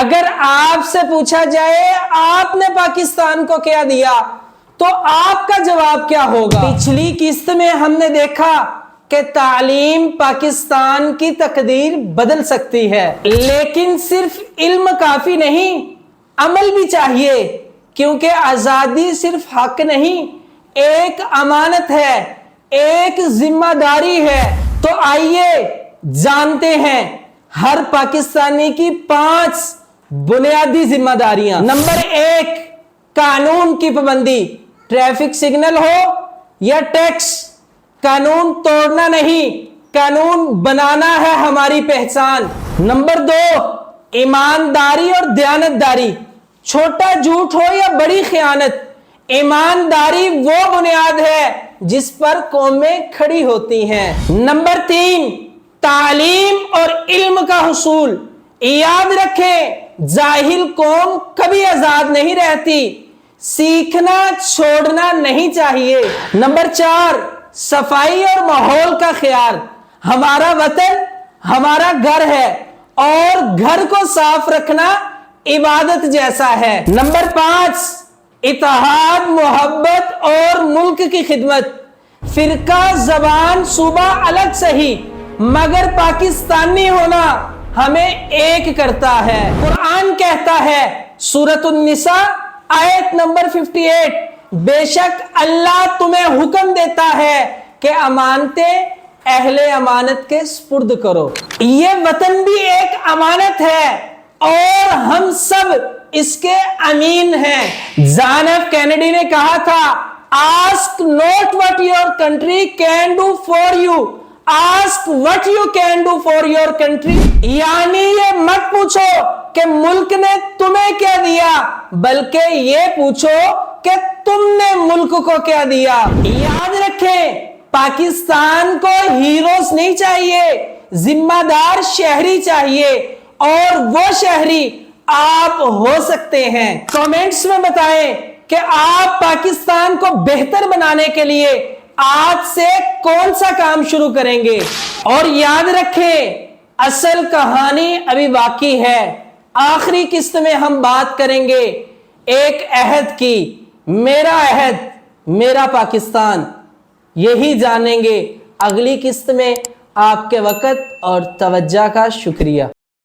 اگر آپ سے پوچھا جائے آپ نے پاکستان کو کیا دیا تو آپ کا جواب کیا ہوگا؟ پچھلی قسط میں ہم نے دیکھا کہ تعلیم پاکستان کی تقدیر بدل سکتی ہے، لیکن صرف علم کافی نہیں، عمل بھی چاہیے، کیونکہ آزادی صرف حق نہیں، ایک امانت ہے، ایک ذمہ داری ہے۔ تو آئیے جانتے ہیں ہر پاکستانی کی 5 بنیادی ذمہ داریاں۔ نمبر 1، قانون کی پابندی۔ ٹریفک سگنل ہو یا ٹیکس، قانون توڑنا نہیں، قانون بنانا ہے ہماری پہچان۔ نمبر 2، ایمانداری اور دیانتداری۔ چھوٹا جھوٹ ہو یا بڑی خیانت، ایمانداری وہ بنیاد ہے جس پر قومیں کھڑی ہوتی ہیں۔ نمبر 3، تعلیم اور علم کا حصول۔ یاد رکھیں، جاہل قوم کبھی آزاد نہیں رہتی، سیکھنا چھوڑنا نہیں چاہیے۔ نمبر 4، صفائی اور ماحول کا خیال۔ ہمارا وطن ہمارا گھر ہے اور گھر کو صاف رکھنا عبادت جیسا ہے۔ نمبر 5، اتحاد، محبت اور ملک کی خدمت۔ فرقہ، زبان، صوبہ الگ صحیح، مگر پاکستانی ہونا ہمیں ایک کرتا ہے۔ قرآن کہتا ہے، سورۃ النساء آیت نمبر 58، بے شک اللہ تمہیں حکم دیتا ہے کہ امانتیں اہل امانت کے سپرد کرو۔ یہ وطن بھی ایک امانت ہے اور ہم سب اس کے امین ہیں۔ جان ایف کینیڈی نے کہا تھا، ask not what your country can do for you, ask what you can do for your country۔ یعنی یہ مت پوچھو کہ ملک نے تمہیں کیا دیا، بلکہ یہ پوچھو کہ تم نے ملک کو کیا دیا۔ یاد رکھیں، پاکستان کو ہیروز نہیں چاہیے، ذمہ دار شہری چاہیے، اور وہ شہری آپ ہو سکتے ہیں۔ کمنٹس میں بتائیں کہ آپ پاکستان کو بہتر بنانے کے لیے آج سے کون سا کام شروع کریں گے۔ اور یاد رکھیں، اصل کہانی ابھی باقی ہے۔ آخری قسط میں ہم بات کریں گے ایک عہد کی، میرا عہد میرا پاکستان۔ یہی جانیں گے اگلی قسط میں۔ آپ کے وقت اور توجہ کا شکریہ۔